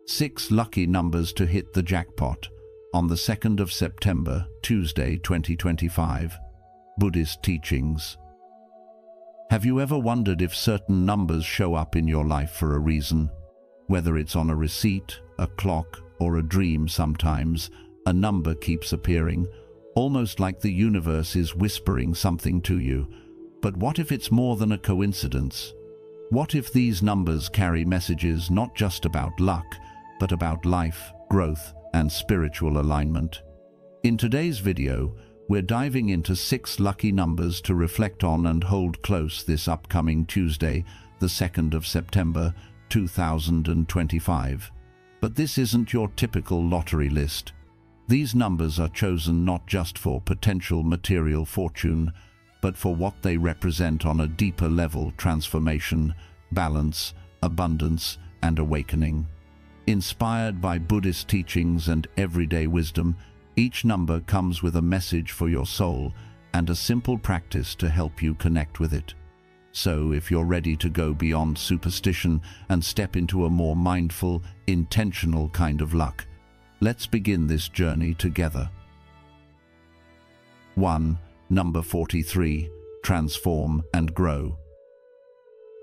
6 lucky numbers to hit the jackpot on the 2nd of September, Tuesday, 2025. Buddhist teachings. Have you ever wondered if certain numbers show up in your life for a reason? Whether it's on a receipt, a clock, or a dream, sometimes a number keeps appearing, almost like the universe is whispering something to you. But what if it's more than a coincidence? What if these numbers carry messages not just about luck, but about life, growth, and spiritual alignment? In today's video, we're diving into 6 lucky numbers to reflect on and hold close this upcoming Tuesday, the 2nd of September, 2025. But this isn't your typical lottery list. These numbers are chosen not just for potential material fortune, but for what they represent on a deeper level: transformation, balance, abundance, and awakening. Inspired by Buddhist teachings and everyday wisdom, each number comes with a message for your soul and a simple practice to help you connect with it. So, if you're ready to go beyond superstition and step into a more mindful, intentional kind of luck, let's begin this journey together. 1. Number 43. Transform and grow.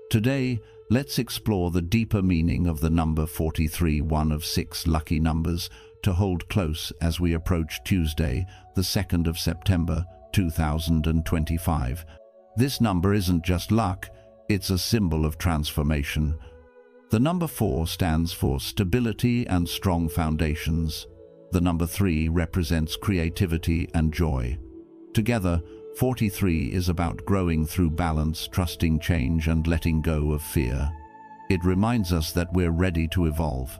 Today, let's explore the deeper meaning of the number 43, one of 6 lucky numbers to hold close as we approach Tuesday, the 2nd of September, 2025. This number isn't just luck, it's a symbol of transformation. The number 4 stands for stability and strong foundations. The number 3 represents creativity and joy. Together, 43 is about growing through balance, trusting change, and letting go of fear. It reminds us that we're ready to evolve.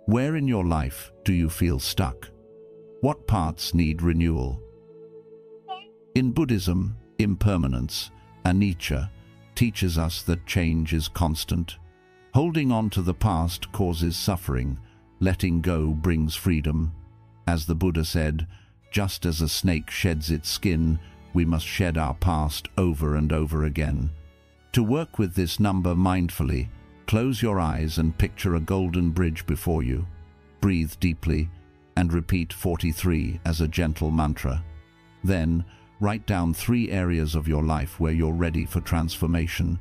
Where in your life do you feel stuck? What parts need renewal? In Buddhism, Impermanence, anicca, teaches us that change is constant. Holding on to the past causes suffering. Letting go brings freedom. As the Buddha said, just as a snake sheds its skin, we must shed our past over and over again. To work with this number mindfully, close your eyes and picture a golden bridge before you. Breathe deeply and repeat 43 as a gentle mantra. Then, write down 3 areas of your life where you're ready for transformation.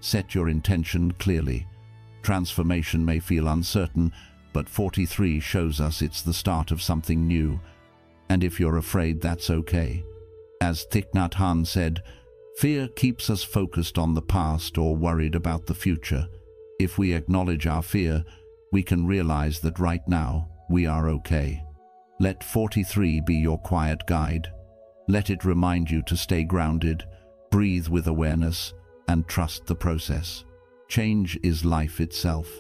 Set your intention clearly. Transformation may feel uncertain, but 43 shows us it's the start of something new. And if you're afraid, that's okay. As Thich Nhat Hanh said, fear keeps us focused on the past or worried about the future. If we acknowledge our fear, we can realize that right now we are okay. Let 43 be your quiet guide. Let it remind you to stay grounded, breathe with awareness, and trust the process. Change is life itself.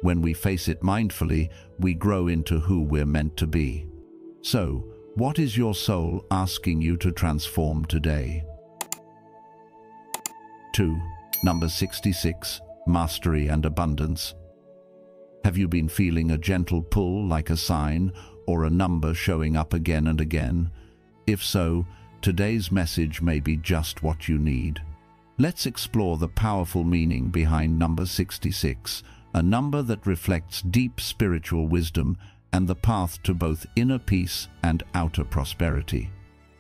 When we face it mindfully, we grow into who we're meant to be. So, what is your soul asking you to transform today? 2. Number 66. Mastery and abundance. Have you been feeling a gentle pull, like a sign or a number showing up again and again? If so, today's message may be just what you need. Let's explore the powerful meaning behind number 66, a number that reflects deep spiritual wisdom and the path to both inner peace and outer prosperity.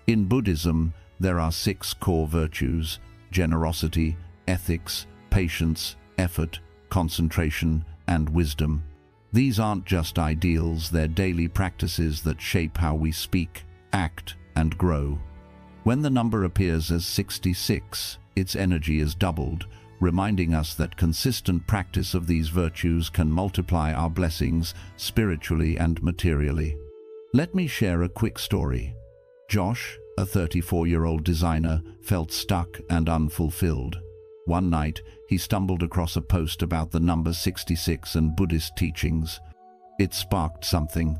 In Buddhism, there are 6 core virtues: generosity, ethics, patience, effort, concentration, and wisdom. These aren't just ideals, they're daily practices that shape how we speak, act, and grow. When the number appears as 66, its energy is doubled, reminding us that consistent practice of these virtues can multiply our blessings spiritually and materially. Let me share a quick story. Josh, a 34-year-old designer, felt stuck and unfulfilled. One night, he stumbled across a post about the number 66 and Buddhist teachings. It sparked something.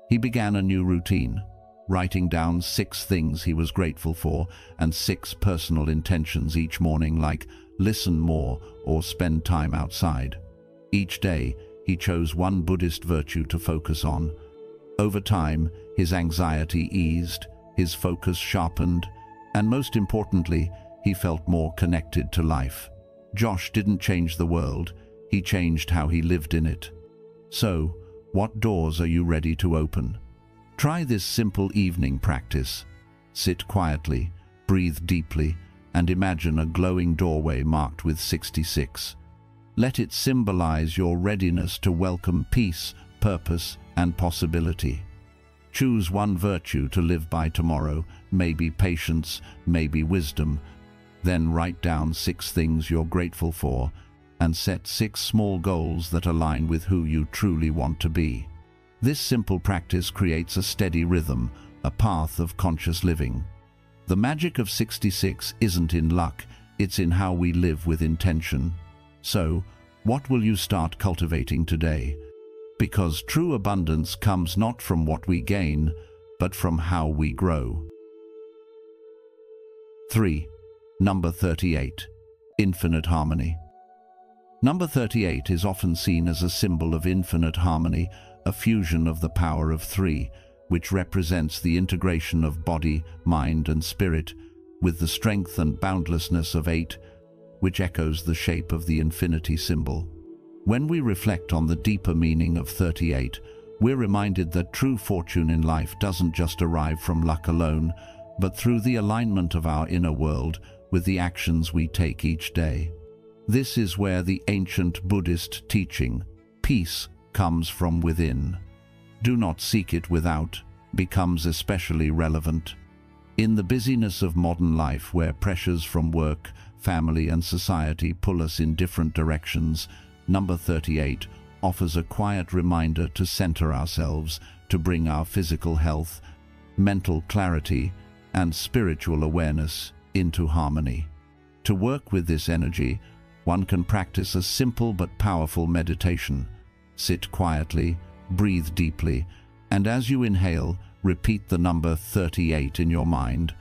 He began a new routine, writing down 6 things he was grateful for and 6 personal intentions each morning, like listen more or spend time outside. Each day, he chose one Buddhist virtue to focus on. Over time, his anxiety eased, his focus sharpened, and most importantly, he felt more connected to life. Josh didn't change the world, he changed how he lived in it. So, What doors are you ready to open? Try this simple evening practice. Sit quietly, breathe deeply, and imagine a glowing doorway marked with 66. Let it symbolize your readiness to welcome peace, purpose, and possibility. Choose one virtue to live by tomorrow, maybe patience, maybe wisdom. Then write down 6 things you're grateful for and set 6 small goals that align with who you truly want to be. This simple practice creates a steady rhythm, a path of conscious living. The magic of 66 isn't in luck, it's in how we live with intention. So, what will you start cultivating today? Because true abundance comes not from what we gain, but from how we grow. 3. Number 38. Infinite harmony. Number 38 is often seen as a symbol of infinite harmony, a fusion of the power of 3, which represents the integration of body, mind, and spirit, with the strength and boundlessness of 8, which echoes the shape of the infinity symbol. When we reflect on the deeper meaning of 38, we're reminded that true fortune in life doesn't just arrive from luck alone, but through the alignment of our inner world with the actions we take each day. This is where the ancient Buddhist teaching, peace, comes from within. Do not seek it without, becomes especially relevant. In the busyness of modern life, where pressures from work, family, and society pull us in different directions, number 38 offers a quiet reminder to center ourselves, to bring our physical health, mental clarity, and spiritual awareness into harmony. To work with this energy, one can practice a simple but powerful meditation. Sit quietly, breathe deeply, and as you inhale, repeat the number 38 in your mind,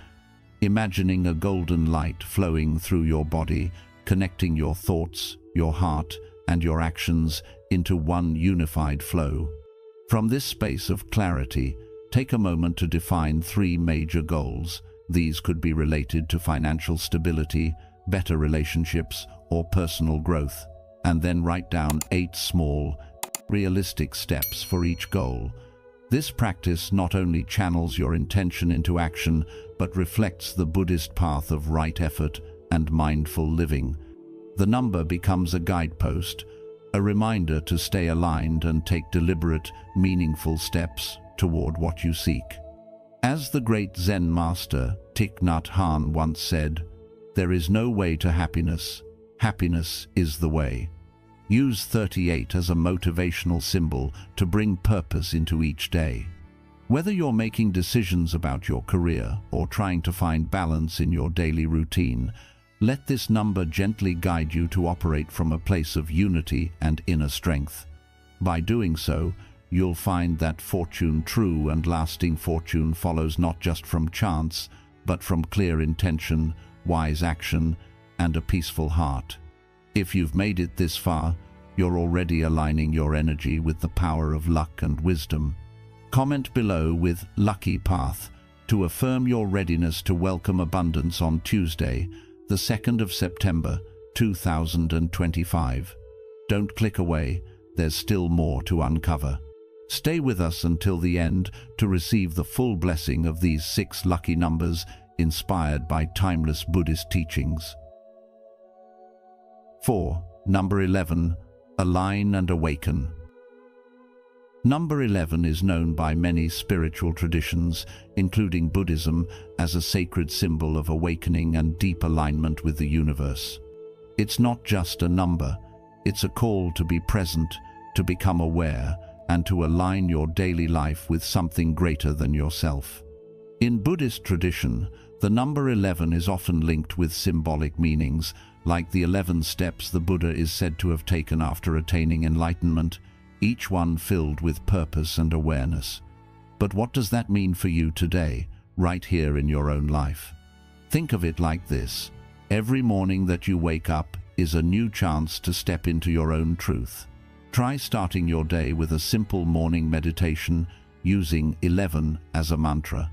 imagining a golden light flowing through your body, connecting your thoughts, your heart, and your actions into one unified flow. From this space of clarity, take a moment to define 3 major goals. These could be related to financial stability, better relationships, or personal growth, and then write down 8 small, realistic steps for each goal. This practice not only channels your intention into action, but reflects the Buddhist path of right effort and mindful living. The number becomes a guidepost, a reminder to stay aligned and take deliberate, meaningful steps toward what you seek. As the great Zen master Thich Nhat Hanh once said, "There is no way to happiness. Happiness is the way." Use 38 as a motivational symbol to bring purpose into each day. Whether you're making decisions about your career or trying to find balance in your daily routine, let this number gently guide you to operate from a place of unity and inner strength. By doing so, you'll find that fortune, true and lasting fortune, follows not just from chance, but from clear intention, wise action, and a peaceful heart. If you've made it this far, you're already aligning your energy with the power of luck and wisdom. Comment below with "Lucky Path" to affirm your readiness to welcome abundance on Tuesday, the 2nd of September, 2025. Don't click away, there's still more to uncover. Stay with us until the end to receive the full blessing of these 6 lucky numbers inspired by timeless Buddhist teachings. 4. Number 11. Align and Awaken. Number 11 is known by many spiritual traditions, including Buddhism, as a sacred symbol of awakening and deep alignment with the universe. It's not just a number, it's a call to be present, to become aware, and to align your daily life with something greater than yourself. In Buddhist tradition, the number 11 is often linked with symbolic meanings, like the 11 steps the Buddha is said to have taken after attaining enlightenment, each one filled with purpose and awareness. But what does that mean for you today, right here in your own life? Think of it like this: every morning that you wake up is a new chance to step into your own truth. Try starting your day with a simple morning meditation using 11 as a mantra.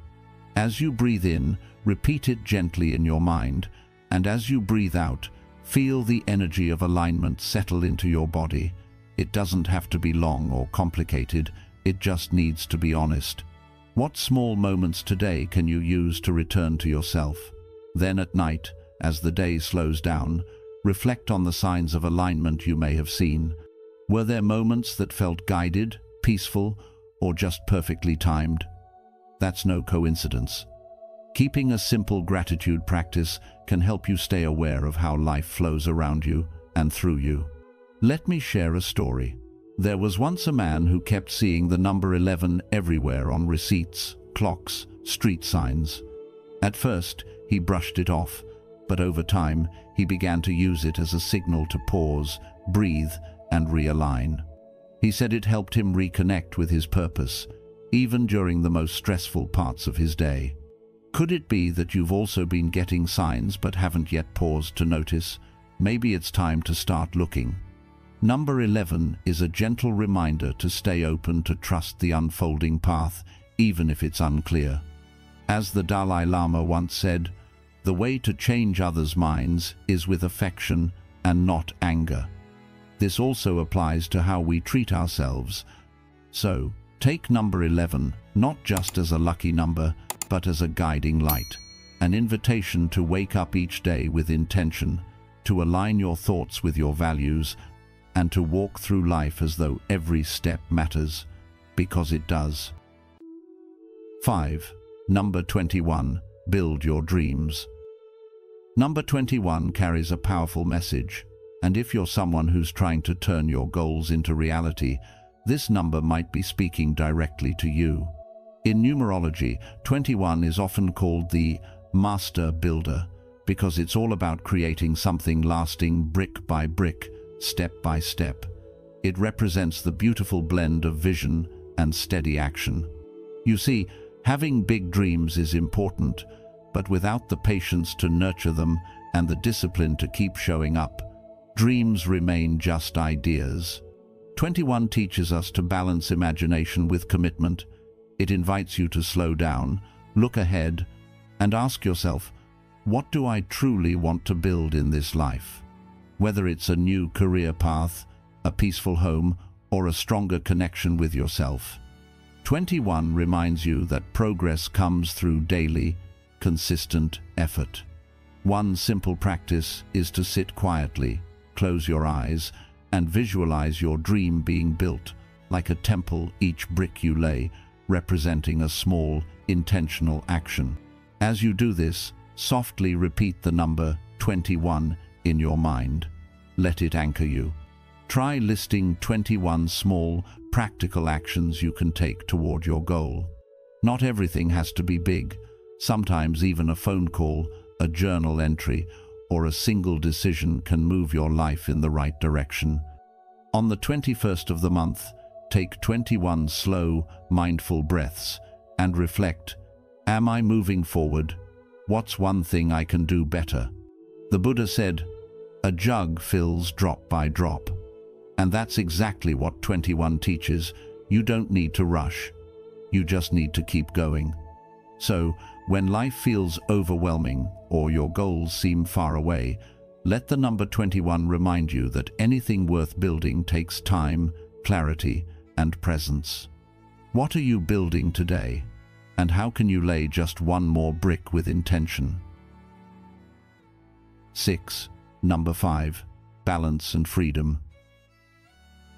As you breathe in, repeat it gently in your mind, and as you breathe out, feel the energy of alignment settle into your body. It doesn't have to be long or complicated, it just needs to be honest. What small moments today can you use to return to yourself? Then at night, as the day slows down, reflect on the signs of alignment you may have seen. Were there moments that felt guided, peaceful, or just perfectly timed? That's no coincidence. Keeping a simple gratitude practice can help you stay aware of how life flows around you and through you. Let me share a story. There was once a man who kept seeing the number 11 everywhere on receipts, clocks, street signs. At first, he brushed it off, but over time, he began to use it as a signal to pause, breathe, and realign. He said it helped him reconnect with his purpose, even during the most stressful parts of his day. Could it be that you've also been getting signs but haven't yet paused to notice? Maybe it's time to start looking. Number 11 is a gentle reminder to stay open to trust the unfolding path, even if it's unclear. As the Dalai Lama once said, the way to change others' minds is with affection and not anger. This also applies to how we treat ourselves. So, take number 11 not just as a lucky number, but as a guiding light, an invitation to wake up each day with intention, to align your thoughts with your values, and to walk through life as though every step matters, because it does. 5. Number 21. Build your dreams. Number 21 carries a powerful message, and if you're someone who's trying to turn your goals into reality, this number might be speaking directly to you. In numerology, 21 is often called the Master Builder, because it's all about creating something lasting brick by brick, step by step. It represents the beautiful blend of vision and steady action. You see, having big dreams is important, but without the patience to nurture them and the discipline to keep showing up, dreams remain just ideas. 21 teaches us to balance imagination with commitment. It invites you to slow down, look ahead, and ask yourself, what do I truly want to build in this life? Whether it's a new career path, a peaceful home, or a stronger connection with yourself. 21 reminds you that progress comes through daily, consistent effort. One simple practice is to sit quietly, close your eyes, and visualize your dream being built, like a temple, each brick you lay, representing a small, intentional action. As you do this, softly repeat the number 21 in your mind. Let it anchor you. Try listing 21 small, practical actions you can take toward your goal. Not everything has to be big. Sometimes even a phone call, a journal entry, or a single decision can move your life in the right direction. On the 21st of the month, take 21 slow, mindful breaths and reflect, am I moving forward? What's one thing I can do better? The Buddha said, a jug fills drop by drop. And that's exactly what 21 teaches. You don't need to rush. You just need to keep going. So, when life feels overwhelming or your goals seem far away, let the number 21 remind you that anything worth building takes time, clarity, and presence. What are you building today? And how can you lay just one more brick with intention? 6. Number 5. Balance and freedom.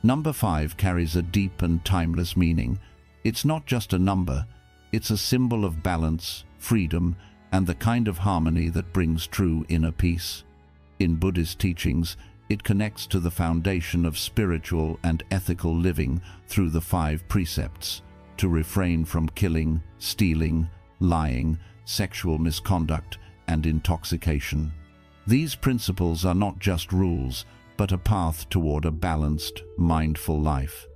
Number 5 carries a deep and timeless meaning. It's not just a number, it's a symbol of balance, freedom, and the kind of harmony that brings true inner peace. In Buddhist teachings, it connects to the foundation of spiritual and ethical living through the 5 precepts: to refrain from killing, stealing, lying, sexual misconduct, and intoxication. These principles are not just rules, but a path toward a balanced, mindful life.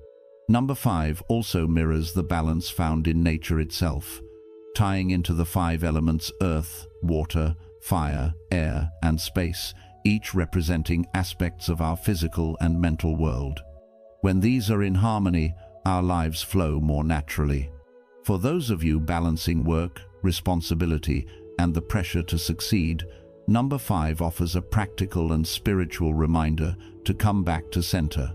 Number 5 also mirrors the balance found in nature itself, tying into the 5 elements: earth, water, fire, air, and space, each representing aspects of our physical and mental world. When these are in harmony, our lives flow more naturally. For those of you balancing work, responsibility, and the pressure to succeed, number 5 offers a practical and spiritual reminder to come back to center.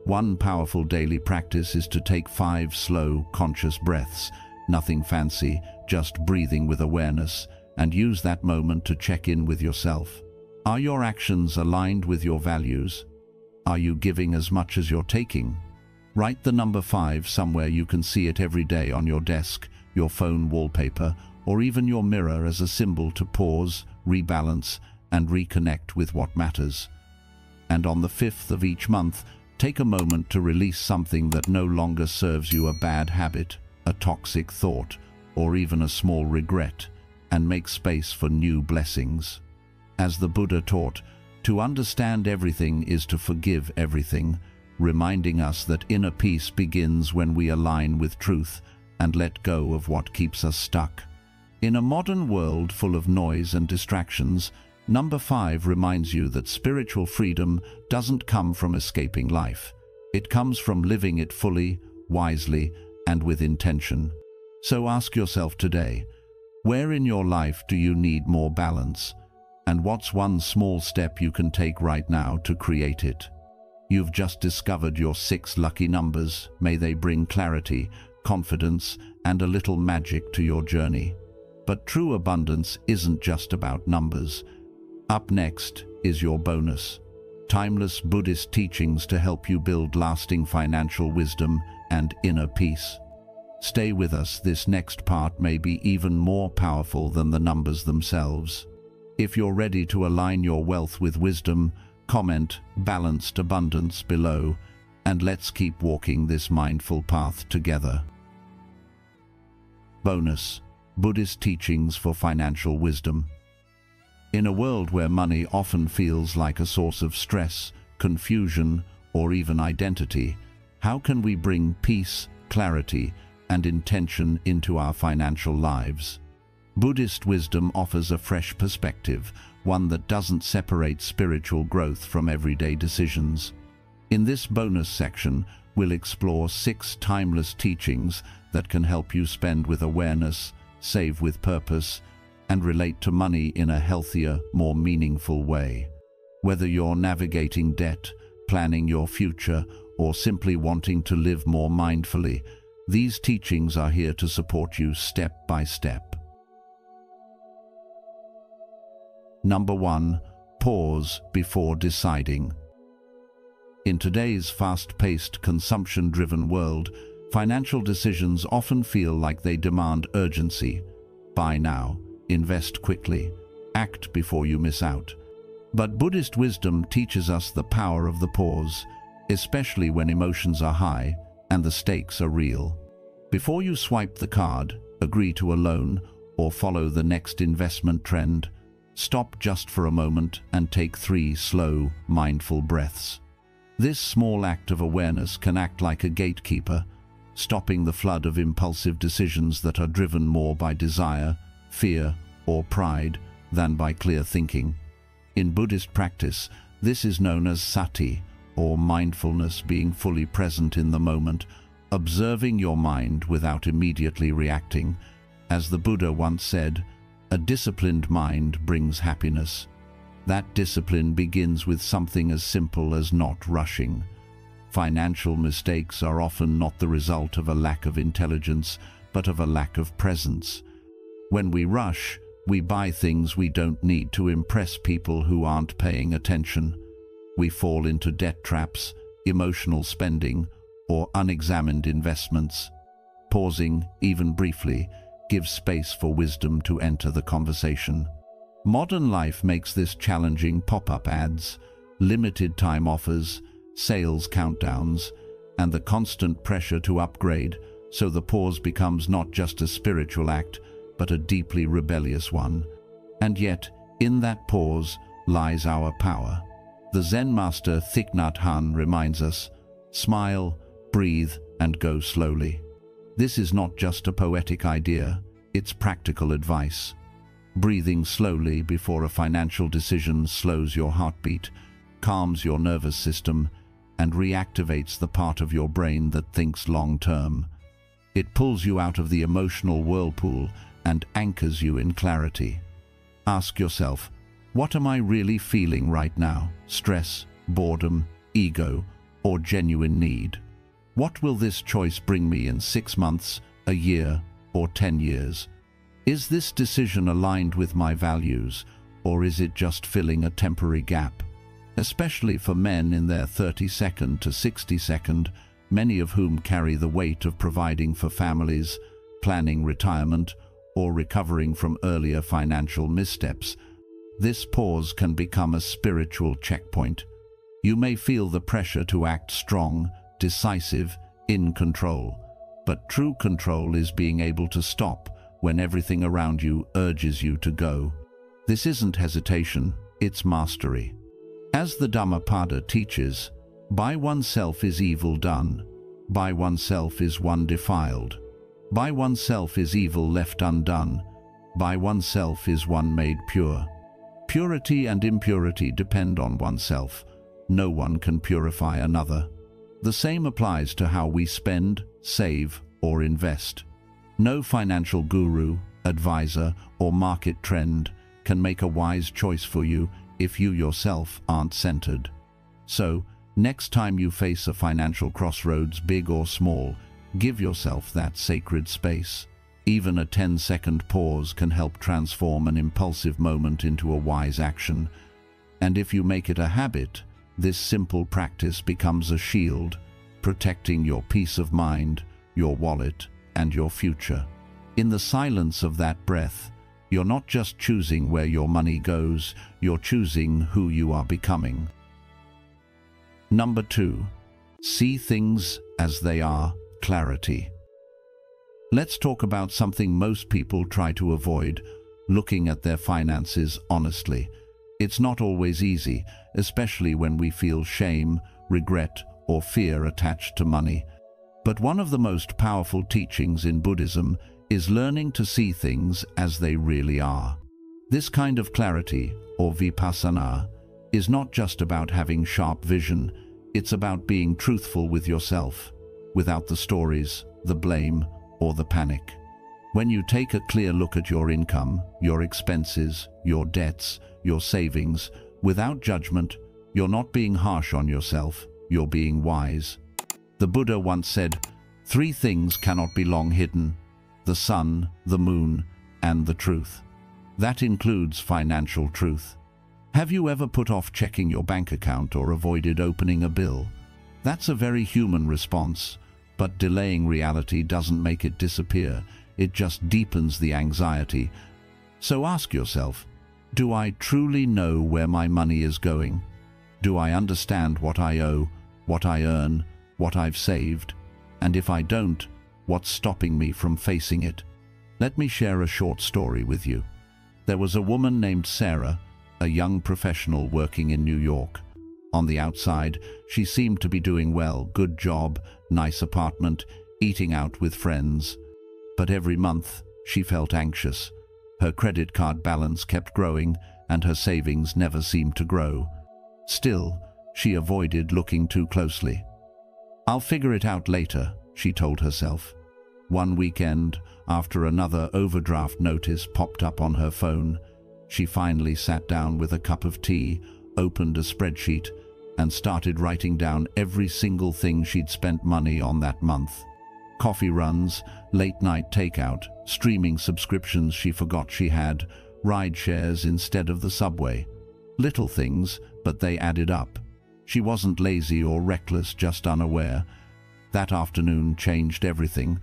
One powerful daily practice is to take 5 slow, conscious breaths, nothing fancy, just breathing with awareness, and use that moment to check in with yourself. Are your actions aligned with your values? Are you giving as much as you're taking? Write the number 5 somewhere you can see it every day, on your desk, your phone wallpaper, or even your mirror, as a symbol to pause, rebalance, and reconnect with what matters. And on the 5th of each month, take a moment to release something that no longer serves you, a bad habit, a toxic thought, or even a small regret, and make space for new blessings. As the Buddha taught, to understand everything is to forgive everything, reminding us that inner peace begins when we align with truth and let go of what keeps us stuck. In a modern world full of noise and distractions, number 5 reminds you that spiritual freedom doesn't come from escaping life. It comes from living it fully, wisely, and with intention. So ask yourself today, where in your life do you need more balance? And what's one small step you can take right now to create it? You've just discovered your 6 lucky numbers. May they bring clarity, confidence, and a little magic to your journey. But true abundance isn't just about numbers. Up next is your bonus. Timeless Buddhist teachings to help you build lasting financial wisdom and inner peace. Stay with us, this next part may be even more powerful than the numbers themselves. If you're ready to align your wealth with wisdom, comment "Balanced Abundance" below, and let's keep walking this mindful path together. Bonus: Buddhist teachings for financial wisdom. In a world where money often feels like a source of stress, confusion, or even identity, how can we bring peace, clarity, and intention into our financial lives? Buddhist wisdom offers a fresh perspective, one that doesn't separate spiritual growth from everyday decisions. In this bonus section, we'll explore 6 timeless teachings that can help you spend with awareness, save with purpose, and relate to money in a healthier, more meaningful way. Whether you're navigating debt, planning your future, or simply wanting to live more mindfully, these teachings are here to support you step by step. Number 1. Pause before deciding. In today's fast-paced, consumption-driven world, financial decisions often feel like they demand urgency. Buy now, invest quickly, act before you miss out. But Buddhist wisdom teaches us the power of the pause, especially when emotions are high and the stakes are real. Before you swipe the card, agree to a loan, or follow the next investment trend, stop just for a moment and take 3 slow, mindful breaths. This small act of awareness can act like a gatekeeper, stopping the flood of impulsive decisions that are driven more by desire, fear, or pride than by clear thinking. In Buddhist practice, this is known as sati, or mindfulness, being fully present in the moment, observing your mind without immediately reacting. As the Buddha once said, "A disciplined mind brings happiness." That discipline begins with something as simple as not rushing. Financial mistakes are often not the result of a lack of intelligence, but of a lack of presence. When we rush, we buy things we don't need to impress people who aren't paying attention. We fall into debt traps, emotional spending, or unexamined investments. Pausing, even briefly, gives space for wisdom to enter the conversation. Modern life makes this challenging. Pop-up ads, limited time offers, sales countdowns, and the constant pressure to upgrade, so the pause becomes not just a spiritual act, but a deeply rebellious one. And yet, in that pause lies our power. The Zen master Thich Nhat Hanh reminds us, smile, breathe, and go slowly. This is not just a poetic idea, it's practical advice. Breathing slowly before a financial decision slows your heartbeat, calms your nervous system, and reactivates the part of your brain that thinks long-term. It pulls you out of the emotional whirlpool and anchors you in clarity. Ask yourself, what am I really feeling right now? Stress, boredom, ego, or genuine need? What will this choice bring me in 6 months, a year, or 10 years? Is this decision aligned with my values, or is it just filling a temporary gap? Especially for men in their 32nd to 62nd, many of whom carry the weight of providing for families, planning retirement, or recovering from earlier financial missteps, this pause can become a spiritual checkpoint. You may feel the pressure to act strong, decisive, in control. But true control is being able to stop when everything around you urges you to go. This isn't hesitation, it's mastery. As the Dhammapada teaches, by oneself is evil done, by oneself is one defiled, by oneself is evil left undone, by oneself is one made pure. Purity and impurity depend on oneself. No one can purify another. The same applies to how we spend, save, or invest. No financial guru, advisor, or market trend can make a wise choice for you if you yourself aren't centered. So, next time you face a financial crossroads, big or small, give yourself that sacred space. Even a 10-second pause can help transform an impulsive moment into a wise action. And if you make it a habit, this simple practice becomes a shield, protecting your peace of mind, your wallet, and your future. In the silence of that breath, you're not just choosing where your money goes, you're choosing who you are becoming. Number 2. See things as they are, clarity. Let's talk about something most people try to avoid, looking at their finances honestly. It's not always easy, especially when we feel shame, regret, or fear attached to money. But one of the most powerful teachings in Buddhism is learning to see things as they really are. This kind of clarity, or vipassana, is not just about having sharp vision, it's about being truthful with yourself, without the stories, the blame, or the panic. When you take a clear look at your income, your expenses, your debts, your savings, without judgment, you're not being harsh on yourself, you're being wise. The Buddha once said, 3 things cannot be long hidden: the sun, the moon, and the truth. That includes financial truth. Have you ever put off checking your bank account or avoided opening a bill? That's a very human response, but delaying reality doesn't make it disappear, it just deepens the anxiety. So ask yourself, do I truly know where my money is going? Do I understand what I owe, what I earn, what I've saved? And if I don't, what's stopping me from facing it? Let me share a short story with you. There was a woman named Sarah, a young professional working in New York. On the outside, she seemed to be doing well, good job, nice apartment, eating out with friends. But every month, she felt anxious. Her credit card balance kept growing, and her savings never seemed to grow. Still, she avoided looking too closely. "I'll figure it out later," she told herself. One weekend, after another overdraft notice popped up on her phone, she finally sat down with a cup of tea, opened a spreadsheet, and started writing down every single thing she'd spent money on that month. Coffee runs, late-night takeout, streaming subscriptions she forgot she had, ride shares instead of the subway. Little things, but they added up. She wasn't lazy or reckless, just unaware. That afternoon changed everything.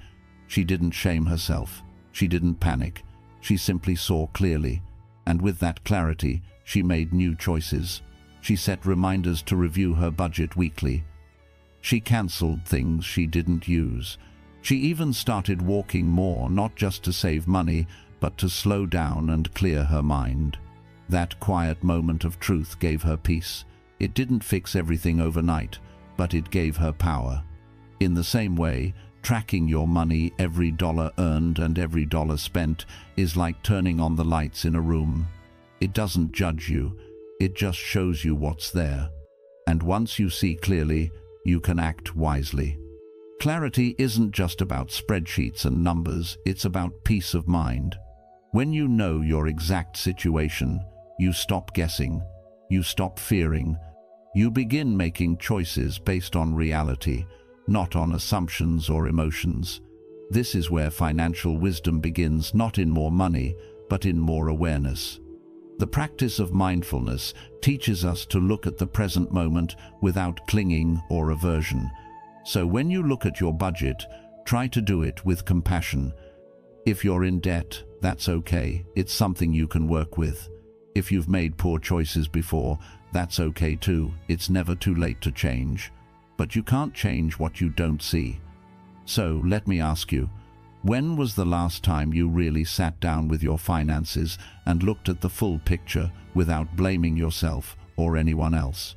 She didn't shame herself. She didn't panic. She simply saw clearly. And with that clarity, she made new choices. She set reminders to review her budget weekly. She cancelled things she didn't use. She even started walking more, not just to save money, but to slow down and clear her mind. That quiet moment of truth gave her peace. It didn't fix everything overnight, but it gave her power. In the same way, tracking your money, every dollar earned and every dollar spent, is like turning on the lights in a room. It doesn't judge you, it just shows you what's there. And once you see clearly, you can act wisely. Clarity isn't just about spreadsheets and numbers, it's about peace of mind. When you know your exact situation, you stop guessing, you stop fearing, You begin making choices based on reality, not on assumptions or emotions. This is where financial wisdom begins, not in more money, but in more awareness. The practice of mindfulness teaches us to look at the present moment without clinging or aversion. So when you look at your budget, try to do it with compassion. If you're in debt, that's okay. It's something you can work with. If you've made poor choices before, that's okay too. It's never too late to change. But you can't change what you don't see. So let me ask you, when was the last time you really sat down with your finances and looked at the full picture without blaming yourself or anyone else?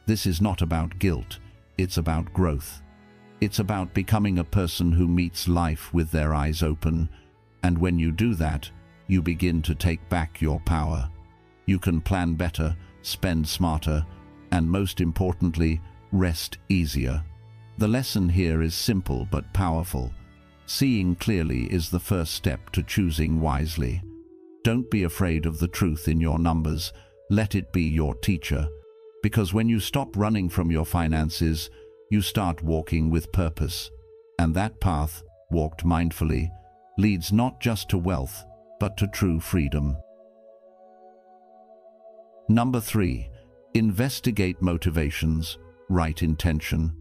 This is not about guilt, it's about growth. It's about becoming a person who meets life with their eyes open, and when you do that, you begin to take back your power. You can plan better, spend smarter, and most importantly, rest easier. The lesson here is simple but powerful. Seeing clearly is the first step to choosing wisely. Don't be afraid of the truth in your numbers. Let it be your teacher. Because when you stop running from your finances, you start walking with purpose. And that path, walked mindfully, leads not just to wealth, but to true freedom. Number 3. Investigate motivations, right intention.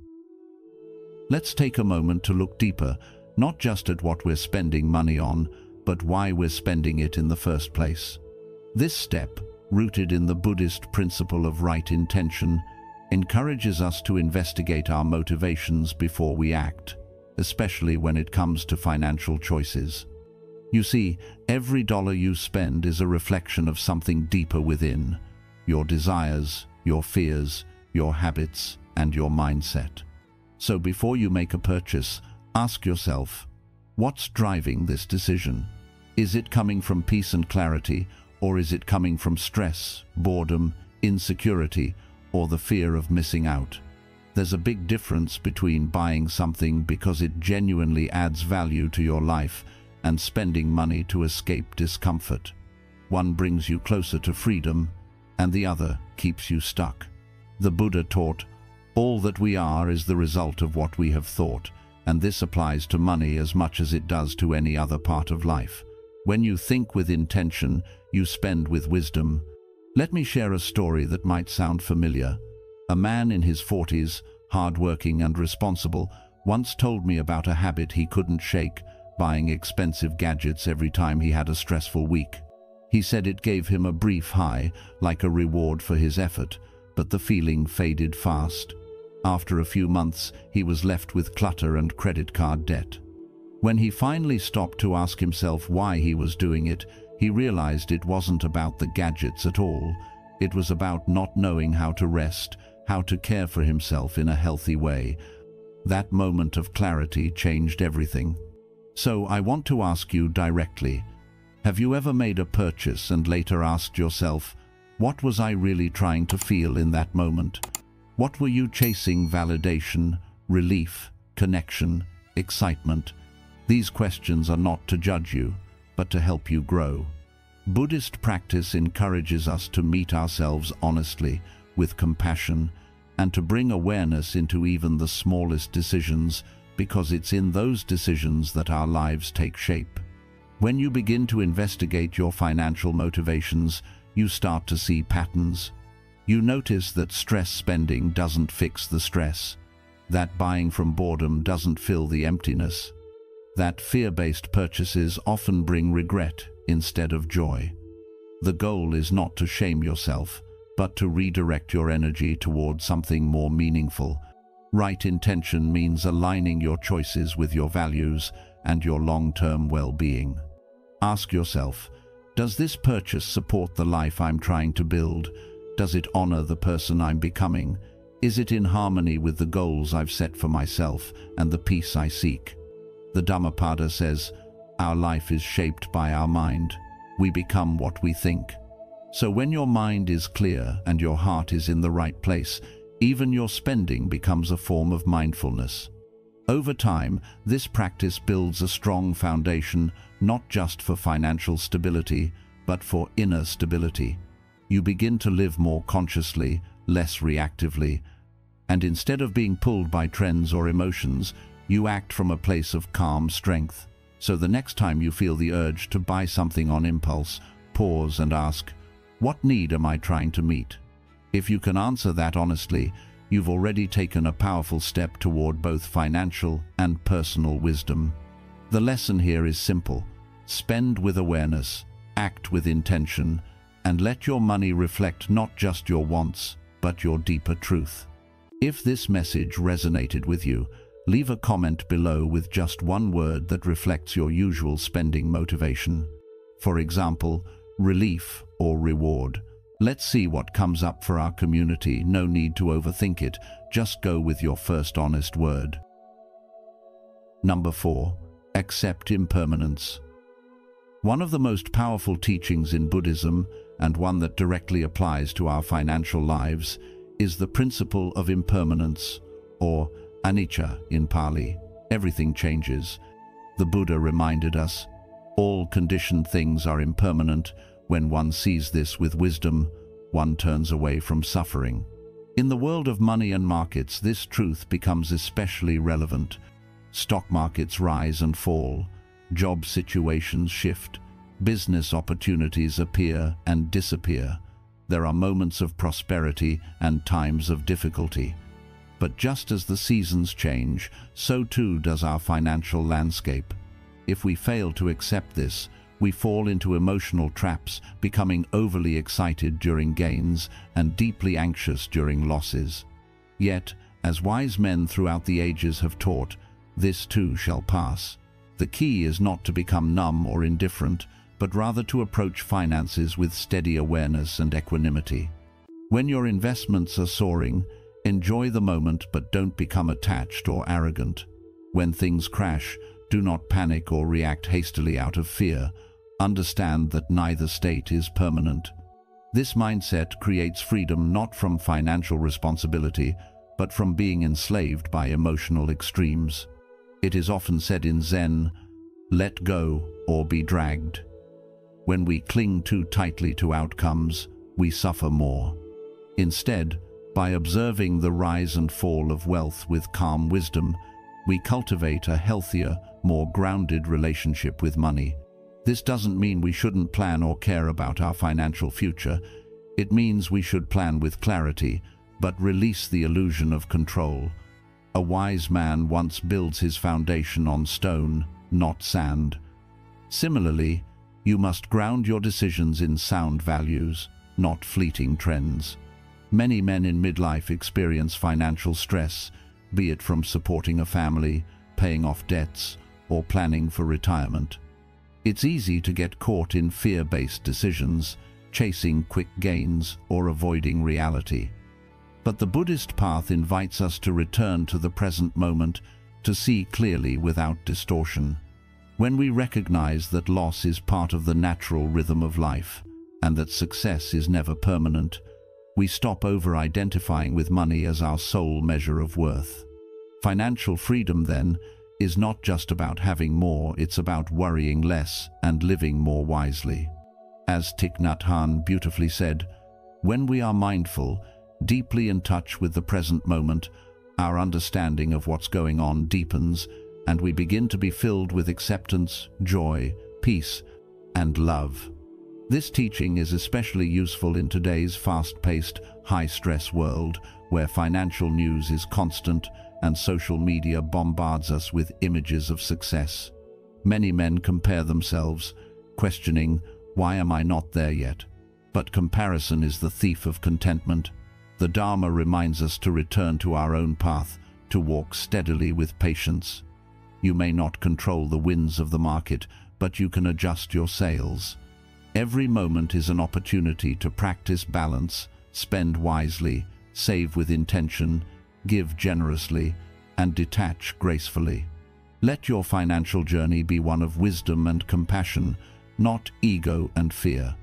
Let's take a moment to look deeper, not just at what we're spending money on, but why we're spending it in the first place. This step, rooted in the Buddhist principle of right intention, encourages us to investigate our motivations before we act, especially when it comes to financial choices. You see, every dollar you spend is a reflection of something deeper within: your desires, your fears, your habits, and your mindset. So before you make a purchase, ask yourself, what's driving this decision? Is it coming from peace and clarity, or is it coming from stress, boredom, insecurity, or the fear of missing out? There's a big difference between buying something because it genuinely adds value to your life and spending money to escape discomfort. One brings you closer to freedom, and the other keeps you stuck. The Buddha taught, all that we are is the result of what we have thought, and this applies to money as much as it does to any other part of life. When you think with intention, you spend with wisdom. Let me share a story that might sound familiar. A man in his 40s, hardworking and responsible, once told me about a habit he couldn't shake, buying expensive gadgets every time he had a stressful week. He said it gave him a brief high, like a reward for his effort, but the feeling faded fast. After a few months, he was left with clutter and credit card debt. When he finally stopped to ask himself why he was doing it, he realized it wasn't about the gadgets at all. It was about not knowing how to rest, how to care for himself in a healthy way. That moment of clarity changed everything. So I want to ask you directly, have you ever made a purchase and later asked yourself, what was I really trying to feel in that moment? What were you chasing? Validation, relief, connection, excitement? These questions are not to judge you, but to help you grow. Buddhist practice encourages us to meet ourselves honestly, with compassion, and to bring awareness into even the smallest decisions, because it's in those decisions that our lives take shape. When you begin to investigate your financial motivations, you start to see patterns. You notice that stress spending doesn't fix the stress, that buying from boredom doesn't fill the emptiness, that fear-based purchases often bring regret instead of joy. The goal is not to shame yourself, but to redirect your energy towards something more meaningful. Right intention means aligning your choices with your values and your long-term well-being. Ask yourself, does this purchase support the life I'm trying to build? Does it honor the person I'm becoming? Is it in harmony with the goals I've set for myself and the peace I seek? The Dhammapada says, our life is shaped by our mind. We become what we think. So when your mind is clear and your heart is in the right place, even your spending becomes a form of mindfulness. Over time, this practice builds a strong foundation, not just for financial stability, but for inner stability. You begin to live more consciously, less reactively, and instead of being pulled by trends or emotions, you act from a place of calm strength. So the next time you feel the urge to buy something on impulse, pause and ask, what need am I trying to meet? If you can answer that honestly, you've already taken a powerful step toward both financial and personal wisdom. The lesson here is simple. Spend with awareness, act with intention, and let your money reflect not just your wants, but your deeper truth. If this message resonated with you, leave a comment below with just one word that reflects your usual spending motivation. For example, relief or reward. Let's see what comes up for our community. No need to overthink it, just go with your first honest word. Number 4. Accept impermanence. One of the most powerful teachings in Buddhism, and one that directly applies to our financial lives, is the principle of impermanence, or anicca in Pali. Everything changes. The Buddha reminded us, all conditioned things are impermanent. When one sees this with wisdom, one turns away from suffering. In the world of money and markets, this truth becomes especially relevant. Stock markets rise and fall, job situations shift, business opportunities appear and disappear. There are moments of prosperity and times of difficulty. But just as the seasons change, so too does our financial landscape. If we fail to accept this, we fall into emotional traps, becoming overly excited during gains and deeply anxious during losses. Yet, as wise men throughout the ages have taught, this too shall pass. The key is not to become numb or indifferent, but rather to approach finances with steady awareness and equanimity. When your investments are soaring, enjoy the moment but don't become attached or arrogant. When things crash, do not panic or react hastily out of fear. Understand that neither state is permanent. This mindset creates freedom not from financial responsibility, but from being enslaved by emotional extremes. It is often said in Zen, let go or be dragged. When we cling too tightly to outcomes, we suffer more. Instead, by observing the rise and fall of wealth with calm wisdom, we cultivate a healthier, more grounded relationship with money. This doesn't mean we shouldn't plan or care about our financial future. It means we should plan with clarity, but release the illusion of control. A wise man once builds his foundation on stone, not sand. Similarly, you must ground your decisions in sound values, not fleeting trends. Many men in midlife experience financial stress, be it from supporting a family, paying off debts, or planning for retirement. It's easy to get caught in fear-based decisions, chasing quick gains or avoiding reality. But the Buddhist path invites us to return to the present moment, to see clearly without distortion. When we recognize that loss is part of the natural rhythm of life, and that success is never permanent, we stop over-identifying with money as our sole measure of worth. Financial freedom, then, is not just about having more, it's about worrying less and living more wisely. As Thich Nhat Hanh beautifully said, when we are mindful, deeply in touch with the present moment, our understanding of what's going on deepens, and we begin to be filled with acceptance, joy, peace, and love. This teaching is especially useful in today's fast-paced, high-stress world, where financial news is constant and social media bombards us with images of success. Many men compare themselves, questioning, why am I not there yet? But comparison is the thief of contentment. The Dharma reminds us to return to our own path, to walk steadily with patience. You may not control the winds of the market, but you can adjust your sails. Every moment is an opportunity to practice balance, spend wisely, save with intention, give generously, and detach gracefully. Let your financial journey be one of wisdom and compassion, not ego and fear.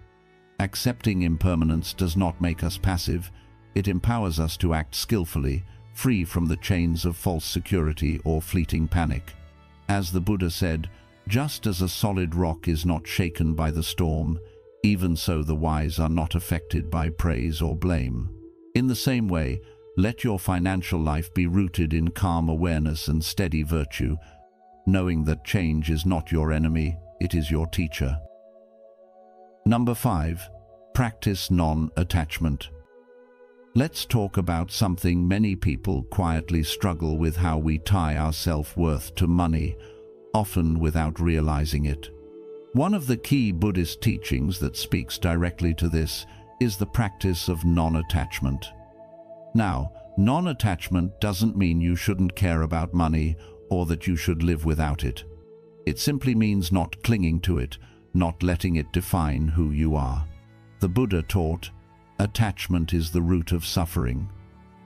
Accepting impermanence does not make us passive. It empowers us to act skillfully, free from the chains of false security or fleeting panic. As the Buddha said, just as a solid rock is not shaken by the storm, even so the wise are not affected by praise or blame. In the same way, let your financial life be rooted in calm awareness and steady virtue, knowing that change is not your enemy, it is your teacher. Number 5. Practice non-attachment. Let's talk about something many people quietly struggle with: how we tie our self-worth to money, often without realizing it. One of the key Buddhist teachings that speaks directly to this is the practice of non-attachment. Now, non-attachment doesn't mean you shouldn't care about money or that you should live without it. It simply means not clinging to it, not letting it define who you are. The Buddha taught, attachment is the root of suffering.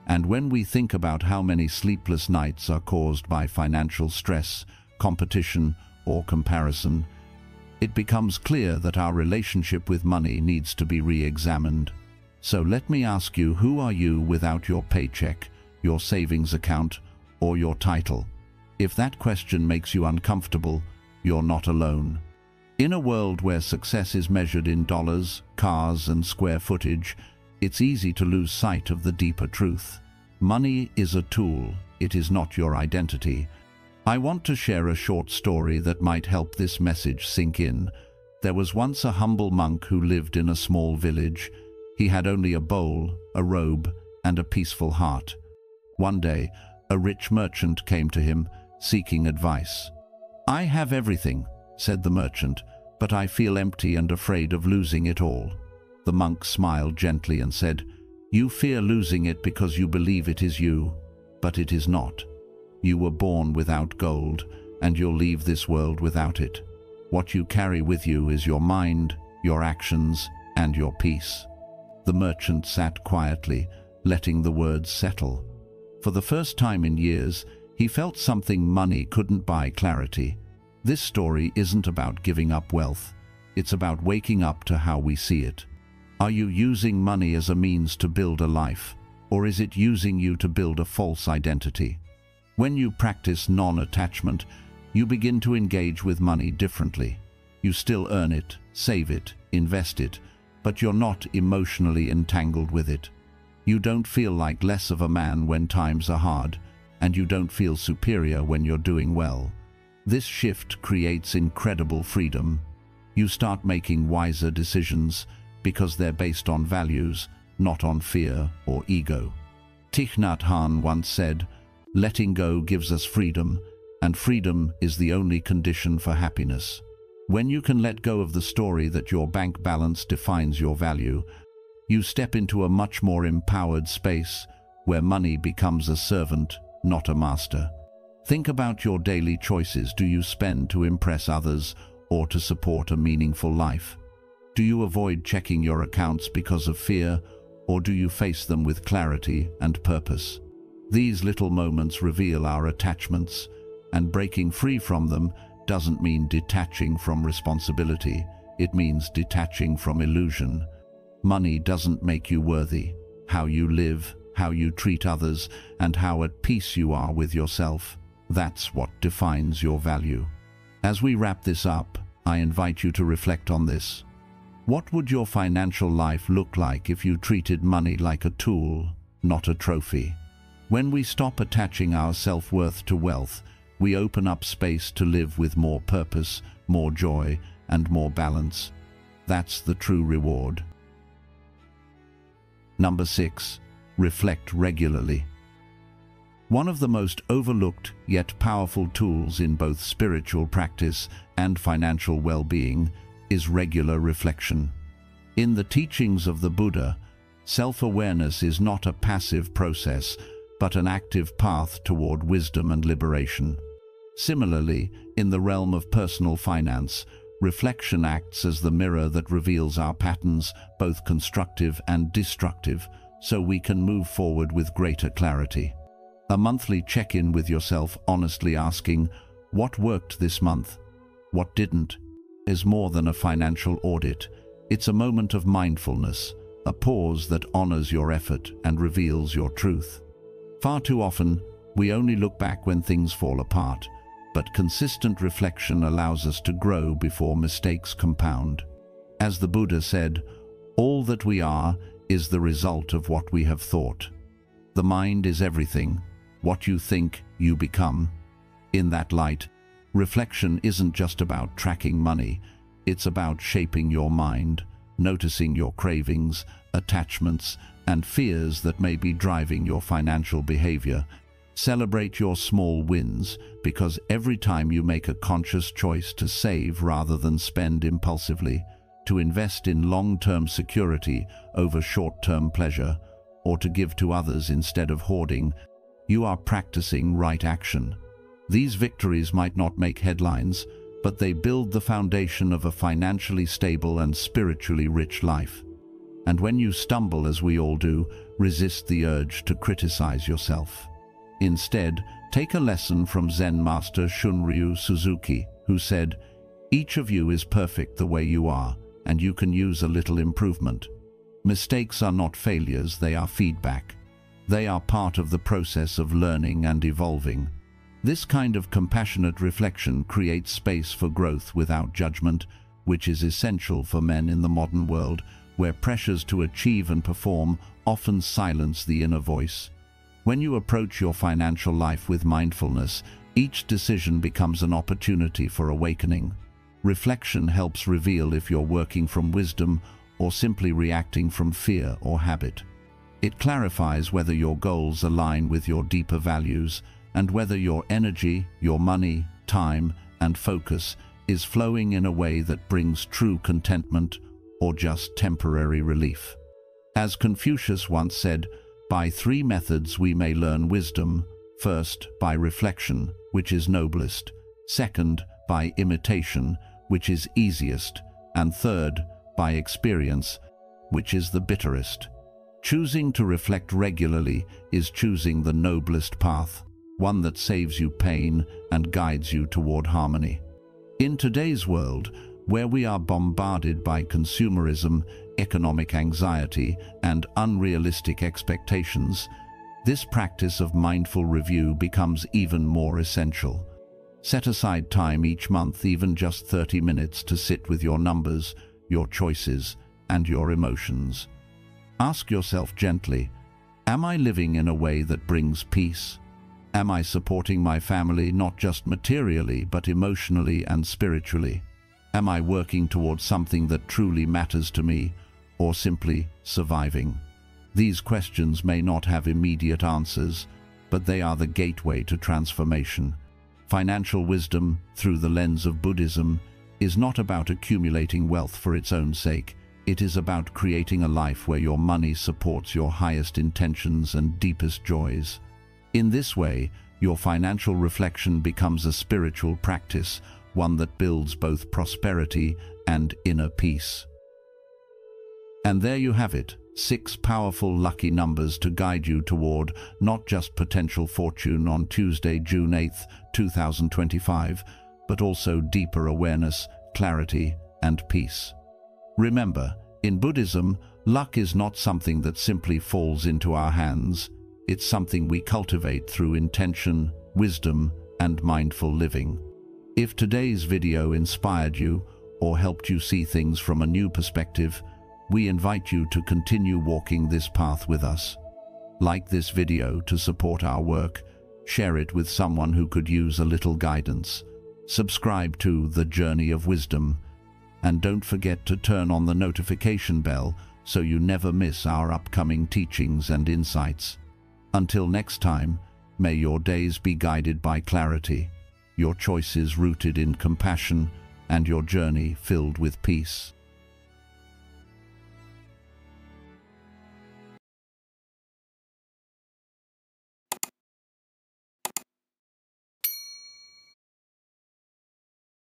And when we think about how many sleepless nights are caused by financial stress, competition, or comparison, it becomes clear that our relationship with money needs to be re-examined. So let me ask you, who are you without your paycheck, your savings account, or your title? If that question makes you uncomfortable, you're not alone. In a world where success is measured in dollars, cars, and square footage, it's easy to lose sight of the deeper truth. Money is a tool, it is not your identity. I want to share a short story that might help this message sink in. There was once a humble monk who lived in a small village. He had only a bowl, a robe, and a peaceful heart. One day, a rich merchant came to him, seeking advice. "I have everything," said the merchant, "but I feel empty and afraid of losing it all." The monk smiled gently and said, "You fear losing it because you believe it is you, but it is not. You were born without gold, and you'll leave this world without it. What you carry with you is your mind, your actions, and your peace." The merchant sat quietly, letting the words settle. For the first time in years, he felt something money couldn't buy: clarity. This story isn't about giving up wealth. It's about waking up to how we see it. Are you using money as a means to build a life, or is it using you to build a false identity? When you practice non-attachment, you begin to engage with money differently. You still earn it, save it, invest it, but you're not emotionally entangled with it. You don't feel like less of a man when times are hard, and you don't feel superior when you're doing well. This shift creates incredible freedom. You start making wiser decisions because they're based on values, not on fear or ego. Thich Nhat Hanh once said, "Letting go gives us freedom, and freedom is the only condition for happiness." When you can let go of the story that your bank balance defines your value, you step into a much more empowered space where money becomes a servant, not a master. Think about your daily choices. Do you spend to impress others or to support a meaningful life? Do you avoid checking your accounts because of fear, or do you face them with clarity and purpose? These little moments reveal our attachments, and breaking free from them doesn't mean detaching from responsibility. It means detaching from illusion. Money doesn't make you worthy. How you live, how you treat others, and how at peace you are with yourself, that's what defines your value. As we wrap this up, I invite you to reflect on this. What would your financial life look like if you treated money like a tool, not a trophy? When we stop attaching our self-worth to wealth, we open up space to live with more purpose, more joy, and more balance. That's the true reward. Number 6. Reflect regularly. One of the most overlooked yet powerful tools in both spiritual practice and financial well-being is regular reflection. In the teachings of the Buddha, self-awareness is not a passive process, but an active path toward wisdom and liberation. Similarly, in the realm of personal finance, reflection acts as the mirror that reveals our patterns, both constructive and destructive, so we can move forward with greater clarity. A monthly check-in with yourself, honestly asking, what worked this month? What didn't? Is more than a financial audit. It's a moment of mindfulness, a pause that honors your effort and reveals your truth. Far too often, we only look back when things fall apart, but consistent reflection allows us to grow before mistakes compound. As the Buddha said, all that we are is the result of what we have thought. The mind is everything. What you think, you become. In that light, reflection isn't just about tracking money. It's about shaping your mind, noticing your cravings, attachments, and fears that may be driving your financial behavior. Celebrate your small wins, because every time you make a conscious choice to save rather than spend impulsively, to invest in long-term security over short-term pleasure, or to give to others instead of hoarding, you are practicing right action. These victories might not make headlines, but they build the foundation of a financially stable and spiritually rich life. And when you stumble, as we all do, resist the urge to criticize yourself. Instead, take a lesson from Zen master Shunryu Suzuki, who said, "Each of you is perfect the way you are, and you can use a little improvement. Mistakes are not failures, they are feedback. They are part of the process of learning and evolving." This kind of compassionate reflection creates space for growth without judgment, which is essential for men in the modern world, where pressures to achieve and perform often silence the inner voice. When you approach your financial life with mindfulness, each decision becomes an opportunity for awakening. Reflection helps reveal if you're working from wisdom or simply reacting from fear or habit. It clarifies whether your goals align with your deeper values and whether your energy, your money, time, and focus is flowing in a way that brings true contentment or just temporary relief. As Confucius once said, by 3 methods we may learn wisdom. First, by reflection, which is noblest. Second, by imitation, which is easiest. And third, by experience, which is the bitterest. Choosing to reflect regularly is choosing the noblest path, one that saves you pain and guides you toward harmony. In today's world, where we are bombarded by consumerism, economic anxiety, and unrealistic expectations, this practice of mindful review becomes even more essential. Set aside time each month, even just 30 minutes, to sit with your numbers, your choices, and your emotions. Ask yourself gently, am I living in a way that brings peace? Am I supporting my family not just materially but emotionally and spiritually? Am I working towards something that truly matters to me, or simply surviving? These questions may not have immediate answers, but they are the gateway to transformation. Financial wisdom, through the lens of Buddhism, is not about accumulating wealth for its own sake. It is about creating a life where your money supports your highest intentions and deepest joys. In this way, your financial reflection becomes a spiritual practice, one that builds both prosperity and inner peace. And there you have it, 6 powerful lucky numbers to guide you toward not just potential fortune on Tuesday, June 8th, 2025, but also deeper awareness, clarity, and peace. Remember, in Buddhism, luck is not something that simply falls into our hands. It's something we cultivate through intention, wisdom, and mindful living. If today's video inspired you or helped you see things from a new perspective, we invite you to continue walking this path with us. Like this video to support our work, share it with someone who could use a little guidance. Subscribe to The Journey of Wisdom, and don't forget to turn on the notification bell so you never miss our upcoming teachings and insights. Until next time, may your days be guided by clarity, your choices rooted in compassion, and your journey filled with peace.